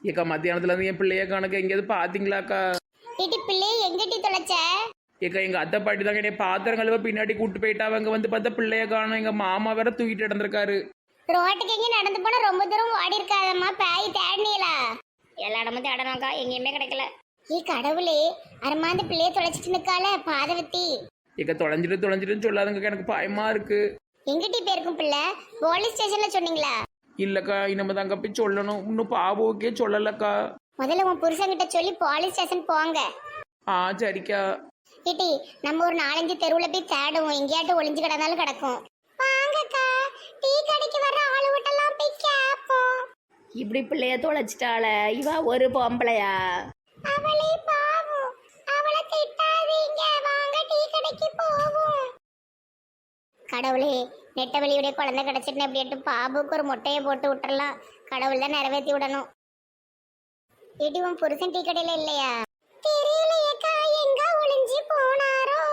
ஏக்கா மத்தியானத்துல இருந்து என் பிள்ளைய கணக்கு எங்கேயாவது பாத்தீங்களாக்கா? வீட்டு பிள்ளையை எங்கிட்டி தொலைச்ச? ஏக்கா எங்க அத்தை பாட்டி தாங்க என்னை பாத்திரம் கழுவ பின்னாடி கூட்டு போயிட்டாங்க. அங்க வந்து பார்த்தா பிள்ளைய காணும். எங்க மாமா வேற தூக்கிட்டு நடந்திருக்காரு. ரோட்டுக்கு எங்க நடந்து போனா ரொம்ப தூரம் ஓடி இருக்காதம்மா, பேய் தேடினீங்களா? எல்லா இடமும் தேடணும்க்கா, எங்கேயுமே கிடைக்கல. ஏ கடவுளே, அருமாந்த பிள்ளைய தொலைச்சிட்டு நிக்கால பாதவத்தி. ஏக்கா தொலைஞ்சிட்டுன்னு சொல்லாதுங்க, எனக்கு பயமா இருக்கு. எங்கிட்டி போயிருக்கும் பிள்ளை? போலீஸ் ஸ்டேஷன்ல சொன்னீங்களா? இல்லக்கா இனிமே தாங்க போய் சொல்லணும். இன்னும் பாபுக்கே சொல்லலக்கா. முதல்ல உன் புருஷன்கிட்ட சொல்லி போலீஸ் ஸ்டேஷன் போங்க. சரிக்கா. ஏட்டி, நம்ம ஒரு 4-5 தெருவுல போய் தேடுவோம், எங்கேயாட்டும் ஒளிஞ்சு கிடந்தாலும் கிடக்கும். வாங்கக்கா, டீ கடைக்கு வர ஆளு விட்டெல்லாம் போய் கேப்போம். இப்படி பிள்ளைய தொலைச்சிட்டாள இவ ஒரு பொம்பளையா? அவளே பாவம், அவளை திட்டாதீங்க, வாங்க டீ கடைக்கு போவோம். கடவுளே, நெட்டவெளியுடைய குழந்தை கிடைச்சிட்டு அப்படின்ட்டு பாபுக்கு ஒரு முட்டையை போட்டு விட்டுறலாம். கடவுள் தான் நிறைவேற்றி விடணும். ஏடி, உன் புருஷன் டீ கடையில இல்லையா? தெரியலையேக்கா, எங்க ஒளிஞ்சு போனாரோ?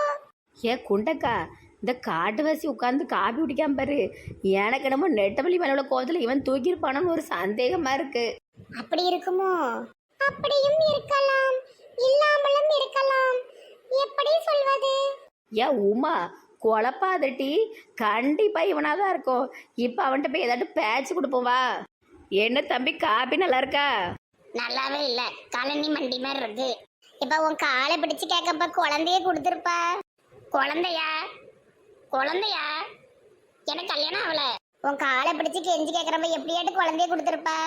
ஏ குண்டக்கா, இந்த காட்டுவாசி உட்காந்து காப்பி குடிக்காம பாரு. எனக்கு என்னமோ நெட்டவெளி மேல உள்ள கோவத்துல இவன் தூக்கியிருப்பானு ஒரு சந்தேகமா இருக்கு. அப்படி இருக்குமோ? அப்படியும் இருக்கலாம், இல்லாமலும் இருக்கலாம். எப்படி சொல்வது? ஏன் உமா குழப்பாதட்டி, கண்டிப்பா இவனாதான் இருக்கும். இப்ப அவன்கிட்ட போய் ஏதாட்டும் பேச்சு கொடுப்போம் வா. என்ன தம்பி, காப்பி நல்லா இருக்கா? நல்லாவே இல்ல, கழனி மண்டி மாதிரி இருக்கு. இப்ப உன் காலை பிடிச்சு கேட்கப்ப குழந்தைய கொடுத்துருப்பா. குழந்தையா? குழந்தையா? எனக்கு கல்யாணம் ஆகல. உன் காலை பிடிச்சு கெஞ்சி கேட்கறப்ப எப்படியாட்டு குழந்தைய கொடுத்துருப்பா.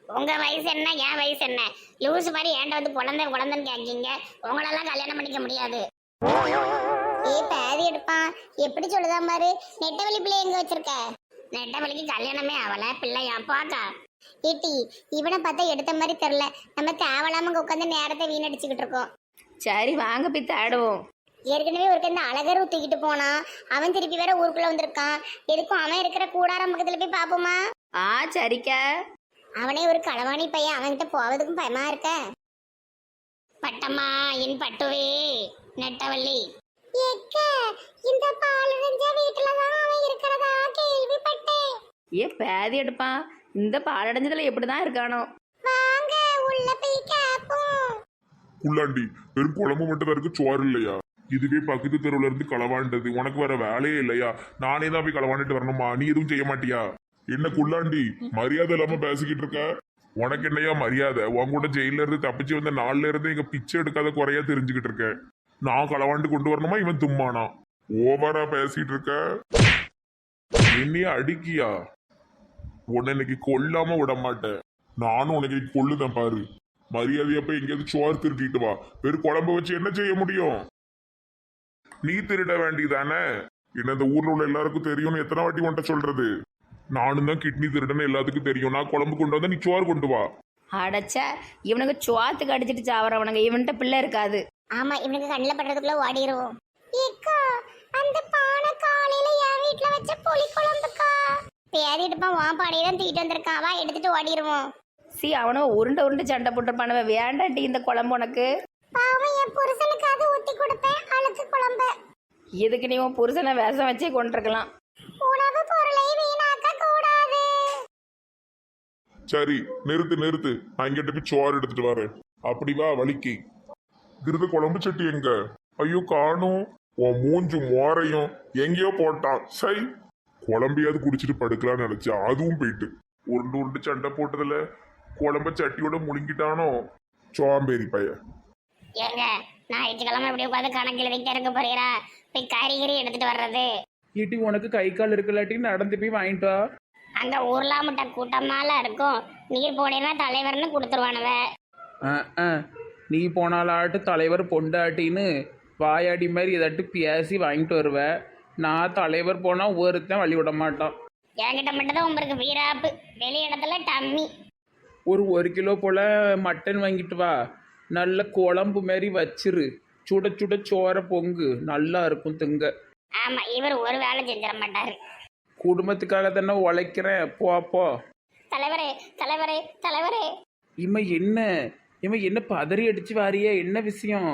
உங்க வயசு என்ன, என் வயசு என்ன? லூசு மாதிரி ஏன்ட்ட வந்து குழந்தைன்னு கேட்கீங்க. உங்களெல்லாம் கல்யாணம் பண்ணிக்க முடியாது. பேதி எடுப்பான், எப்படி சொல்லுதா மாதிரி. நெட்டவெளி பிள்ளை எங்க வச்சிருக்க? நெட்டவெளிக்கு கல்யாணமே ஆகல, பிள்ளையா பாக்கா. ஏட்டி, இவனை பார்த்தா எடுத்த மாதிரி தெரியல. நம்ம தேவலாம உட்காந்து நேரத்தை வீணடிச்சுக்கிட்டு இருக்கோம். சரி வாங்க போய் தேடுவோம். ஏற்கனவே ஒரு இந்த அழகர் தூக்கிட்டு போனான், அவன் திருப்பி வேற ஊருக்குள்ள வந்திருக்கான். எதுக்கும் அவன் இருக்கிற கூடாரம் பக்கத்துல போய் பாப்போமா? சரிக்கா. அவனே ஒரு களவாணி பையன், அவன்கிட்ட போவதுக்கும் பயமா இருக்க. பட்டம்மா என் பட்டுவே நெட்டவள்ளி. இந்த பாலடைஞ்ச வீட்டுலதான் அவன் இருக்கிறதா கேள்விப்பட்டேன். பேதி எடுப்பான், இந்த பாலடைஞ்சதுல எப்படிதான் இருக்கானோ. வாங்க உள்ள போய் கேப்போம். புள்ளாண்டி, வெறும் குழம்பு மட்டும் தான் இருக்கு, சோறு இல்லையா? இதுவே பக்கத்து தெருவுல இருந்து களவாண்டது. உனக்கு வேற வேலையே இல்லையா? நானே தான் போய் களவாண்டுட்டு வரணுமா? நீ எதுவும் செய்ய மாட்டியா? என்ன குள்ளாண்டி, மரியாதை இல்லாம பேசிக்கிட்டு இருக்க? உனக்கு என்னையா மரியாதை? உன் கூட ஜெயில இருந்து தப்பிச்சு வந்த நாள்ல இருந்து எங்க பிச்சை எடுக்காத குறையா தெரிஞ்சுக்கிட்டு இருக்கேன். நான் களவாண்டு கொண்டு வரணுமா? இவன் தும்மானா? ஓவரா பேசிட்டு இருக்க. என்னைய அடிக்கியா? உன்னை இன்னைக்கு கொல்லாம விட மாட்டேன். நானும் உனக்கு கொல்லுதான் பாரு. மரியாதையா போய் எங்கேயாவது சோறு திருட்டிட்டு வா. வெறும் குழம்பு வச்சு என்ன செய்ய முடியும்? நீ திருட வேண்டியதானே? என்ன இந்த ஊர்ல உள்ள எல்லாருக்கும் தெரியும்னு எத்தனை வாட்டி உன்ட்ட சொல்றது? நானும் தான் கிட்னி திருடன்னு எல்லாத்துக்கும் தெரியும். நான் குழம்பு கொண்டு வந்தா நீ சோறு கொண்டு வா. அடைச்ச இவனுக்கு சோத்துக்கு அடிச்சிட்டு சாவறவனுங்க. இவன்கிட்ட பிள்ளை இருக்காது. ஆமா, இவனுக்கு கண்ணில் படுறதுக்குள்ள ஓடிடுவோம். அந்த பானை காலையில என் வீட்டுல வச்ச புளி குழம்புக்கா. பேதி எடுப்பான், உன் பானையை தான் தூக்கிட்டு வந்திருக்கான். வா, எடுத்துட்டு ஓடிடுவோம். அவனோ உருண்டை சண்டை போட்டுருப்பானவ. வேண்டாட்டி இந்த குழம்பு உனக்கு. பாவம், என் புருஷனுக்கு அது ஊத்தி கொடுப்பேன், அழுக்கு குழம்பு. இதுக்கு நீ உன் புருஷனை விஷம் வச்சே கொண்டிருக்கலாம். உணவு பொருளை வீணாக்க கூடாது. சரி நிறுத்து. நான் இங்கிட்ட போய் சோறு எடுத்துட்டு வரேன். அப்படி வா வலிக்கு. திருது குழம்பு சட்டி எங்க? ஐயோ காணும். உன் மூஞ்சு மோரையும் எங்கேயோ போட்டான். சை, குழம்பையாவது குடிச்சிட்டு படுக்கலான்னு நினைச்சா அதுவும் போயிட்டு உருண்டு சண்டை போட்டதுல குழம்ப சட்டியோட முழுங்கிட்டானோ சோம்பேறி பைய. ஏங்க, ஞாயிற்றுக்கிழமை இப்படி உட்காந்து கணக்கு எழுதிக்கிட்டே இருக்க போறீரா? போய் கறிகறி எடுத்துட்டு வர்றது. ஈட்டி உனக்கு கை கால் இருக்கலாட்டி நடந்து போய் வாங்கிட்டு வா. அங்க ஊர்லாமட்ட கூட்டமால இருக்கும். நீர் போனேன்னா தலைவர்னு கொடுத்துருவானுவ. நீ போனாலாட்டு தலைவர் பொண்டாட்டின்னு வாயாடி மாதிரி ஏதாட்டு பேசி வாங்கிட்டு வருவ. நான் தலைவர் போனால் ஒருத்தன் வழி விட மாட்டான். என்கிட்ட மட்டும்தான் உங்களுக்கு வீராப்பு, வெளி இடத்துல டம்மி. ஒரு கிலோ போல் மட்டன் வாங்கிட்டு வா. நல்ல குழம்பு மாதிரி வச்சிரு. சுட சுட சோற பொங்கு, நல்லா இருக்கும் திங்க. ஆமா, இவர் ஒரு வேலை செஞ்சிட மாட்டாரு. குடும்பத்துக்காக தானே உழைக்கிறேன். போ. தலைவரே தலைவரே தலைவரே. இவன் என்ன பதறி அடிச்சு வாரியே? என்ன விஷயம்?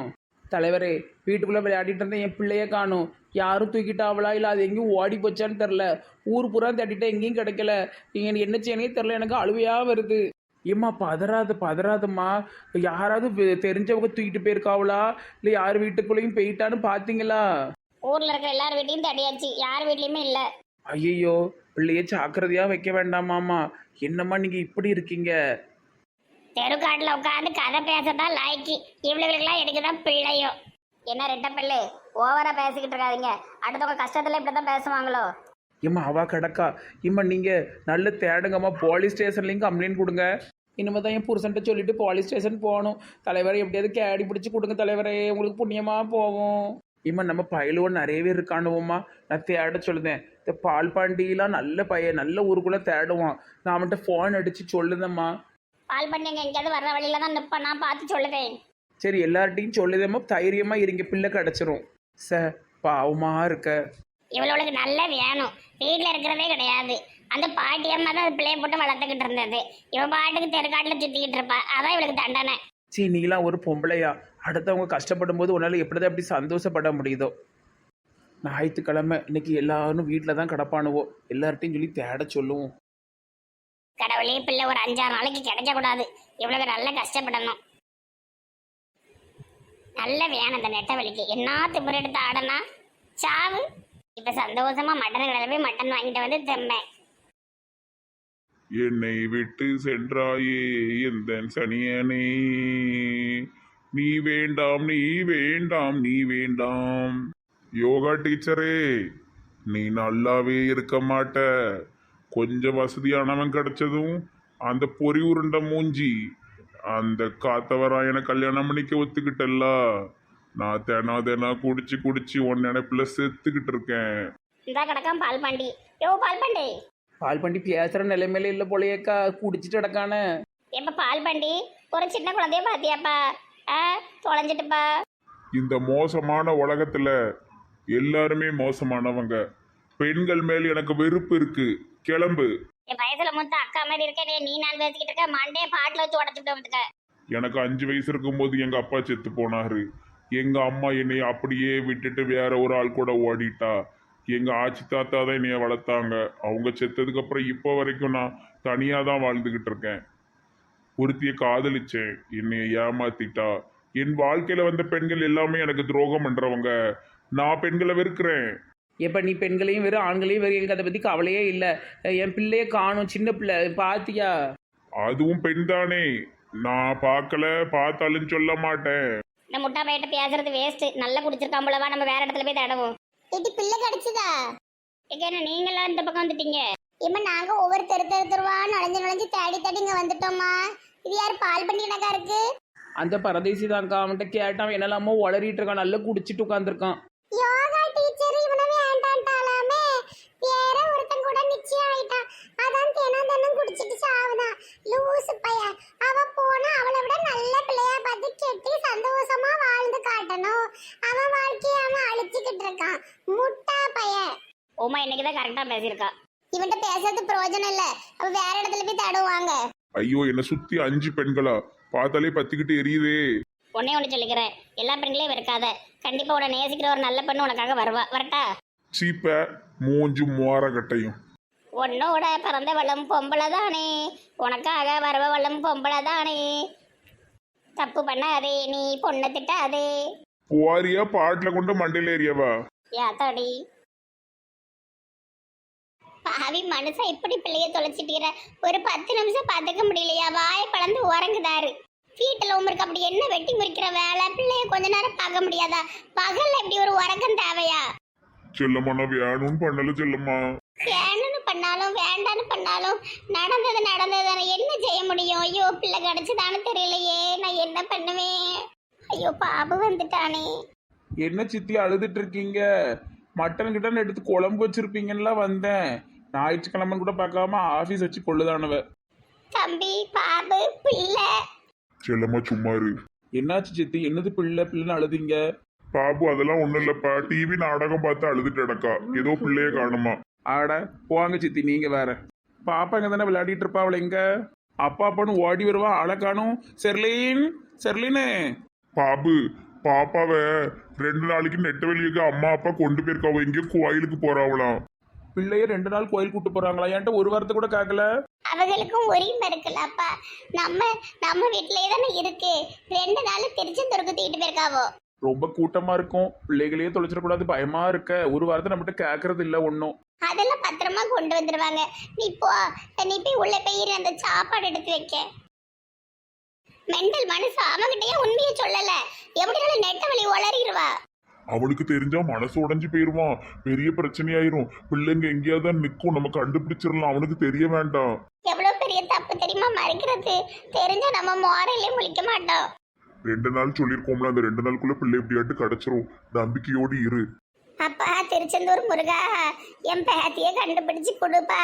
தலைவரே, வீட்டுக்குள்ளே விளையாடிட்டு இருந்தேன், என் பிள்ளைய காணும். யாரும் தூக்கிட்டாவளா இல்லை அது எங்கேயும் ஓடி போச்சான்னு தெரில. ஊர் பூரா தட்டிட்டா எங்கேயும் கிடைக்கல. நீங்கள் என்ன செய்யனே தெரில. எனக்கு அழுவையாக வருது. ஏம்மா பதறாதம்மா. யாராவது தெரிஞ்சவங்க தூக்கிட்டு போயிருக்காவளா இல்லை யார் வீட்டுக்குள்ளேயும் போயிட்டான்னு பார்த்தீங்களா? ஊர்ல இருக்கிற எல்லார் வீட்டையும் தடியாச்சு, யார் வீட்லயுமே இல்ல. ஐயையோ, பிள்ளைய ஜாக்கிரதையா வைக்க வேண்டாமாம்மா. என்னம்மா நீங்க இப்படி இருக்கீங்க? தெருக்காட்டுல உட்காந்து கதை பேசதான் லாய்க்கு, இவளுகளுக்கெல்லாம் எடுக்குதான் பிள்ளையோ. என்ன ரெட்ட பிள்ளை, ஓவரா பேசிக்கிட்டு இருக்காதீங்க. அடுத்தவங்க கஷ்டத்துல இப்படிதான் பேசுவாங்களோ. ஏம்மா அவா கிடக்கா. ஏம்மா நீங்க நல்ல தேடுங்கம்மா, போலீஸ் ஸ்டேஷன்லையும் கம்ப்ளைண்ட் கொடுங்க. இனிமே தான் என் புருஷன்ட்ட சொல்லிட்டு போலீஸ் ஸ்டேஷன் போகணும். தலைவரை எப்படியாவது கேடி பிடிச்சி கொடுங்க தலைவரே, உங்களுக்கு புண்ணியமா போவோம். ஏம்மா நம்ம பயிலுவன் நிறைய பேர் இருக்காண்டுவோம்மா, நான் தேட சொல்லுதேன். இந்த பால் பாண்டியெலாம் நல்ல பையன், நல்ல ஊருக்குள்ளே தேடுவான். நான் அவன்கிட்ட ஃபோன் அடித்து சொல்லுதேம்மா. பால் பண்ணிங்க எங்கேயாவது வர்ற வழியில தான் நிப்ப, நான் பார்த்து சொல்லுவேன். சரி எல்லார்ட்டையும் சொல்லுதேம்மா, தைரியமாக இருங்க, பிள்ளை கிடச்சிரும். பாவமா இருக்க. இவளுக்கு நல்ல வேணும், வீட்டில் இருக்கிறதே கிடையாது. அந்த பாட்டி அம்மா தான் அது பிள்ளைய போட்டு வளர்த்துக்கிட்டு இருந்தது. இவன் பாட்டுக்கு தெருக்காட்டில் சுற்றிக்கிட்டு இருப்பா, அதான் இவளுக்கு தண்டனை. சரி நீங்களாம் ஒரு பொம்பளையா, அடுத்தவங்க கஷ்டப்படும் போது உன்னால் எப்படிதான் அப்படி சந்தோஷப்பட முடியுதோ? ஞாயிற்றுக்கிழமை இன்னைக்கு எல்லாரும் வீட்டில் தான் கிடப்பானுவோ, எல்லார்ட்டையும் சொல்லி தேட சொல்லுவோம். கடவுளே, பிள்ளை ஒரு 5-6 நாளைக்கு கிடைக்க கூடாது, இவளுக்கு நல்ல கஷ்டப்படணும். நல்ல வேணும் இந்த நெட்ட வலிக்கு. என்ன திமுறை எடுத்து ஆடனா சாவு. இப்ப சந்தோஷமா மட்டன் கிளம்பி மட்டன் வாங்கிட்டு வந்து தெம்பேன். என்னை விட்டு சென்றாயே எந்த சனியனே, நீ வேண்டாம் நீ வேண்டாம் நீ வேண்டாம். யோகா டீச்சரே, நீ நல்லாவே இருக்க மாட்ட. கொஞ்சம் வசதியானவன் கிடைச்சதும் அந்த பொறி உருண்ட மூஞ்சி அந்த காத்தவராயனை கல்யாணம் பண்ணிக்க ஒத்துக்கிட்டல்ல. நான் தினா குடிச்சு குடிச்சு உன் நினைப்புல செத்துக்கிட்டு இருக்கேன். இந்த கிடக்கான் பால் பாண்டி. யோ பால் பாண்டி, பால் பண்ணி பேசுகிற நிலைமையில இல்லை போலையேக்கா, குடிச்சிட்டு கிடக்கானே. எப்ப பால் பாண்டி ஒரு சின்ன குழந்தைய பாத்தியாப்பா? தொலைஞ்சிட்டுப்பா. இந்த மோசமான உலகத்துல எல்லாருமே மோசமானவங்க. பெண்கள் மேல் எனக்கு வெறுப்பு இருக்கு. கிளம்பு. என் வயசுல மொத்த அக்கா மாதிரி இருக்க நீ நான் பேசிக்கிட்டு இருக்க, மண்டே பாட்டில் வச்சு உடச்சுட்டு வந்துக்க. எனக்கு 5 வயசு இருக்கும்போது எங்க அப்பா செத்து போனாரு. எங்க அம்மா என்னை அப்படியே விட்டுட்டு வேற ஒரு ஆள் கூட ஓடிட்டா. எங்க ஆச்சி தாத்தா தான் என்னைய வளர்த்தாங்க. அவங்க செத்ததுக்கு அப்புறம் இப்போ வரைக்கும் நான் தனியா தான் வாழ்ந்துகிட்டு இருக்கேன். ஒருத்திய காதலிச்சேன், என்னைய ஏமாத்திட்டா. என் வாழ்க்கையில வந்த பெண்கள் எல்லாமே எனக்கு துரோகம் பண்றவங்க. நான் பெண்களை வெறுக்கிறேன். எப்போ நீ பெண்களையும் வெறும் ஆண்களையும் வெறும், எனக்கு அதை பற்றி கவலையே இல்லை. என் பிள்ளையே காணும், சின்ன பிள்ளை பாத்தியா? அதுவும் பெண் தானே. நான் பார்க்கல, பார்த்தாலும் சொல்ல மாட்டேன். இந்த முட்டா பையிட்ட பேசுறது வேஸ்ட். நல்லா குடிச்சிருக்கான் போலவா, நம்ம வேற இடத்துல போய் தேடுவோம். இது பிள்ளை கிடைச்சதா? என்ன நீங்களாம் இந்த பக்கம் வந்துட்டீங்க? இப்ப நாங்க ஒவ்வொரு தெருவா நுழைஞ்சு தேடி இங்க வந்துட்டோமா. இது யாரு பால் பண்ணி எனக்கா இருக்கு? அந்த பரதேசி தான்க்கா, அவன்கிட்ட கேட்டான் என்னெல்லாமோ உளறிட்டு இருக்கான், நல்லா குடிச்சிட்டு உட்காந்துருக்கான். யோகா டீச்சர் இவனை வேண்டான்ட்டாலாமே, வேற ஒருத்தன் கூட நிச்சயம் ஆயிட்டான். அதான் தினம் குடிச்சிட்டு சாவுதான். லூசு பையன். அவ போனா அவளை விட நல்ல பிள்ளையா பார்த்து கெட்டி சந்தோஷமா வாழ்ந்து காட்டணும். அவன் வாழ்க்கையை அவன் அழிச்சுக்கிட்டு இருக்கான். முட்டா பையன். ஓமா இன்னைக்குதான் கரெக்டா பேசியிருக்கா. இவன்கிட்ட பேசுறது பிரயோஜனம் இல்ல, அவ வேற இடத்துல போய் தேடுவாங்க. ஐயோ, என்னை சுத்தி 5 பெண்களா? பார்த்தாலே பத்திக்கிட்டு எரியுதே. ஒன்னே ஒன்று சொல்லிக்கிறேன், எல்லா பெண்களையும் இருக்காத. கண்டிப்பா உன்னை நேசிக்கிற ஒரு நல்ல பெண்ணு உனக்காக வருவா. வரட்டா? சீப்ப மூஞ்சு மோர கட்டையும். உன்னோட பிறந்தவளும் பொம்பளை தானே, உனக்காக வரவளும் பொம்பளை தானே. தப்பு பண்ணாதே, நீ பொண்ணை திட்டாதே. போறியா பாட்டில கொண்டு மண்டையில ஏறியவா? யாத்தாடி பாவி மனுஷன் இப்படி பிள்ளைய தொலைச்சிட்டீர. ஒரு 10 நிமிஷம் பார்த்துக்க முடியலையா? வாய் பழந்து உறங்குதாரு. வீட்டுல உமருக்கு அப்படி என்ன வெட்டி முறிக்கிற வேலை? பிள்ளைய கொஞ்ச நேரம் பார்க்க முடியாதா? பகல்ல இப்படி ஒரு உறக்கம் தேவையா? செல்லம்மா, நான் வேணும்னு பண்ணல செல்லம்மா. வேணும்னு பண்ணாலும் வேண்டான்னு பண்ணாலும் நடந்தது என்ன செய்ய முடியும்? ஐயோ, பிள்ளை கிடைச்சதானு தெரியலையே, நான் என்ன பண்ணுவேன்? ஐயோ, பாபு வந்துட்டானே. என்ன சித்தி அழுதுட்டு இருக்கீங்க? மட்டன் கிட்டன் எடுத்து குழம்பு வச்சிருப்பீங்கன்னா வந்தேன். ஞாயிற்றுக்கிழமை கூட பார்க்காம ஆஃபீஸ் வச்சு கொள்ளுதானவ. தம்பி, பாபு, பிள்ளை. செல்லம்மா சும்மா இரு. என்னாச்சு சித்தி? என்னது பிள்ளைன்னு அழுதிங்க? பாபு அதெல்லாம் ஒண்ணும் இல்லப்பா, டிவி நாடகம் பார்த்து அழுதுட்டு அடக்கா. ஏதோ பிள்ளைய காணுமா. ஆட போவாங்க சித்தி, நீங்க வேற. பாப்பா இங்க தானே விளையாடிட்டு இருப்பா. அவளை எங்க? அப்பா அப்பான்னு ஓடி வருவா, அழகானும். செர்லினு. பாபு, பாப்பாவை 2 நாளைக்கு நெட்டவெளியுக்கு அம்மா அப்பா கொண்டு போயிருக்காவ. எங்கேயோ கோயிலுக்கு போறாவலாம். பிள்ளைய 2 நாள் கோயில் கூட்டு போறாங்களா? என்கிட்ட ஒரு வாரத்தை கூட கேட்கல. அவங்களுக்கும் உரிமை இருக்குல்லப்பா. நம்ம நம்ம வீட்டிலேயே தானே இருக்கு. 2 நாள் திருச்செந்தூருக்கு தூக்கிட்டு போயிருக்காவோ. ரொம்ப கூட்டமா இருக்கும், பிள்ளைகளையே தொலைச்சிடக்கூடாது, பயமா இருக்க. ஒரு வாரத்தை நம்மகிட்ட கேட்கறது இல்லை ஒன்றும். அதெல்லாம் பத்திரமா கொண்டு வந்துருவாங்க. நீ போ, நீ போய் உள்ள போய் அந்த சாப்பாடு எடுத்து வைக்க. மெண்டல் மனசு அவங்கிட்டயே உண்மையை சொல்லல. எப்படினாலும் நெட்ட வழி உளறிடுவா. அவனுக்கு தெரிஞ்சா மனசு உடைஞ்சு போயிருவான், பெரிய பிரச்சனையாயிரும். பிள்ளைங்க எங்கேயாவது தான் நிக்கும், நம்ம கண்டுபிடிச்சிடலாம். அவனுக்கு தெரிய வேண்டாம். எவ்வளவு பெரிய தப்பு தெரியுமா மறைக்கிறது? தெரிஞ்சா நம்ம மோரையிலே முழிக்க மாட்டோம். 2 நாள் சொல்லியிருக்கோம்ல, அந்த 2 நாளுக்குள்ள பிள்ளை எப்படியாட்டு கிடைச்சிரும். நம்பிக்கையோடு இரு. அப்பா திருச்செந்தூர் முருகா, என் பேத்தியை கண்டுபிடிச்சு கொடுப்பா.